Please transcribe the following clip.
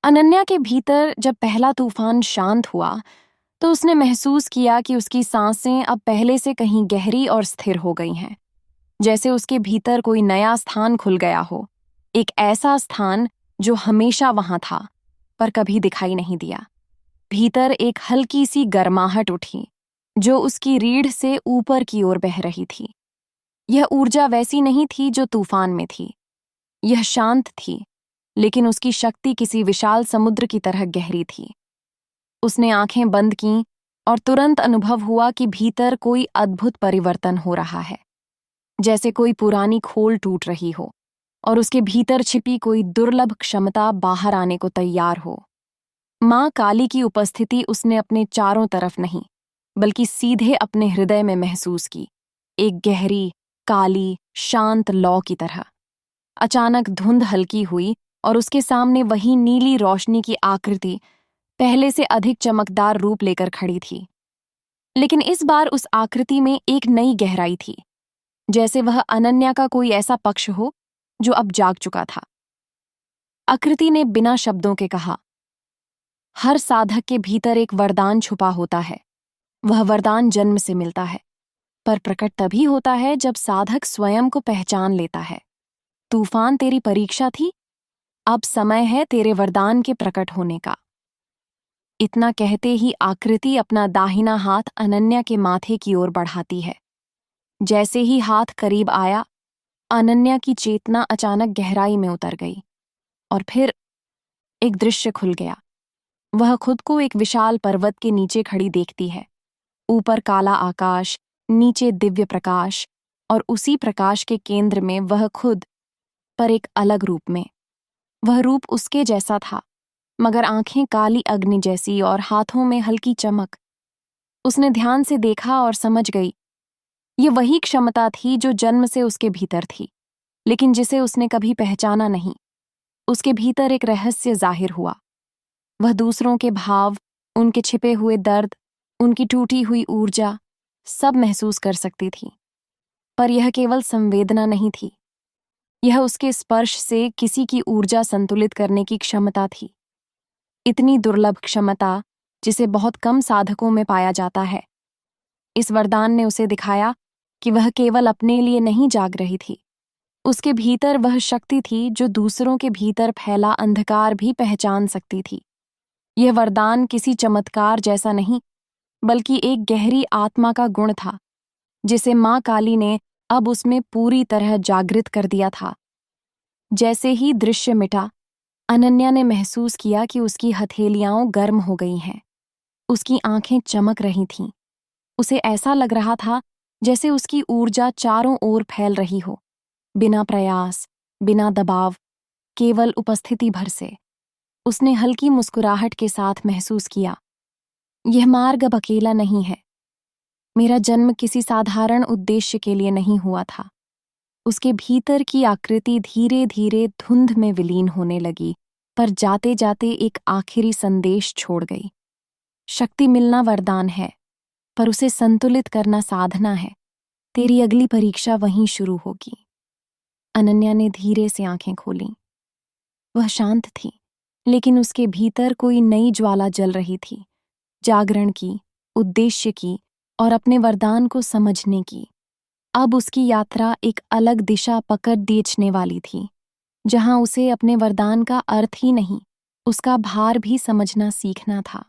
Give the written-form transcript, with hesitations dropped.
अनन्या के भीतर जब पहला तूफान शांत हुआ तो उसने महसूस किया कि उसकी सांसें अब पहले से कहीं गहरी और स्थिर हो गई हैं। जैसे उसके भीतर कोई नया स्थान खुल गया हो, एक ऐसा स्थान जो हमेशा वहां था पर कभी दिखाई नहीं दिया। भीतर एक हल्की सी गर्माहट उठी जो उसकी रीढ़ से ऊपर की ओर बह रही थी। यह ऊर्जा वैसी नहीं थी जो तूफान में थी। यह शांत थी, लेकिन उसकी शक्ति किसी विशाल समुद्र की तरह गहरी थी। उसने आंखें बंद कीं और तुरंत अनुभव हुआ कि भीतर कोई अद्भुत परिवर्तन हो रहा है, जैसे कोई पुरानी खोल टूट रही हो और उसके भीतर छिपी कोई दुर्लभ क्षमता बाहर आने को तैयार हो। मां काली की उपस्थिति उसने अपने चारों तरफ नहीं, बल्कि सीधे अपने हृदय में महसूस की, एक गहरी, काली, शांत लौ की तरह। अचानक धुंध हल्की हुई और उसके सामने वही नीली रोशनी की आकृति पहले से अधिक चमकदार रूप लेकर खड़ी थी। लेकिन इस बार उस आकृति में एक नई गहराई थी, जैसे वह अनन्या का कोई ऐसा पक्ष हो जो अब जाग चुका था। आकृति ने बिना शब्दों के कहा, हर साधक के भीतर एक वरदान छुपा होता है। वह वरदान जन्म से मिलता है, पर प्रकट तभी होता है जब साधक स्वयं को पहचान लेता है। तूफान तेरी परीक्षा थी, अब समय है तेरे वरदान के प्रकट होने का। इतना कहते ही आकृति अपना दाहिना हाथ अनन्या के माथे की ओर बढ़ाती है। जैसे ही हाथ करीब आया, अनन्या की चेतना अचानक गहराई में उतर गई और फिर एक दृश्य खुल गया। वह खुद को एक विशाल पर्वत के नीचे खड़ी देखती है। ऊपर काला आकाश, नीचे दिव्य प्रकाश और उसी प्रकाश के केंद्र में वह खुद, पर एक अलग रूप में। वह रूप उसके जैसा था, मगर आंखें काली अग्नि जैसी और हाथों में हल्की चमक। उसने ध्यान से देखा और समझ गई, ये वही क्षमता थी जो जन्म से उसके भीतर थी, लेकिन जिसे उसने कभी पहचाना नहीं। उसके भीतर एक रहस्य जाहिर हुआ। वह दूसरों के भाव, उनके छिपे हुए दर्द, उनकी टूटी हुई ऊर्जा सब महसूस कर सकती थी। पर यह केवल संवेदना नहीं थी, यह उसके स्पर्श से किसी की ऊर्जा संतुलित करने की क्षमता थी। इतनी दुर्लभ क्षमता जिसे बहुत कम साधकों में पाया जाता है। इस वरदान ने उसे दिखाया कि वह केवल अपने लिए नहीं जाग रही थी। उसके भीतर वह शक्ति थी जो दूसरों के भीतर फैला अंधकार भी पहचान सकती थी। यह वरदान किसी चमत्कार जैसा नहीं, बल्कि एक गहरी आत्मा का गुण था, जिसे मां काली ने अब उसमें पूरी तरह जागृत कर दिया था। जैसे ही दृश्य मिटा, अनन्या ने महसूस किया कि उसकी हथेलियां गर्म हो गई हैं। उसकी आंखें चमक रही थीं। उसे ऐसा लग रहा था जैसे उसकी ऊर्जा चारों ओर फैल रही हो, बिना प्रयास, बिना दबाव, केवल उपस्थिति भर से। उसने हल्की मुस्कुराहट के साथ महसूस किया, यह मार्ग अब अकेला नहीं है। मेरा जन्म किसी साधारण उद्देश्य के लिए नहीं हुआ था। उसके भीतर की आकृति धीरे धीरे धुंध में विलीन होने लगी, पर जाते जाते एक आखिरी संदेश छोड़ गई। शक्ति मिलना वरदान है, पर उसे संतुलित करना साधना है। तेरी अगली परीक्षा वहीं शुरू होगी। अनन्या ने धीरे से आंखें खोलीं। वह शांत थी, लेकिन उसके भीतर कोई नई ज्वाला जल रही थी, जागरण की, उद्देश्य की और अपने वरदान को समझने की। अब उसकी यात्रा एक अलग दिशा पकड़ खींचने वाली थी, जहां उसे अपने वरदान का अर्थ ही नहीं, उसका भार भी समझना सीखना था।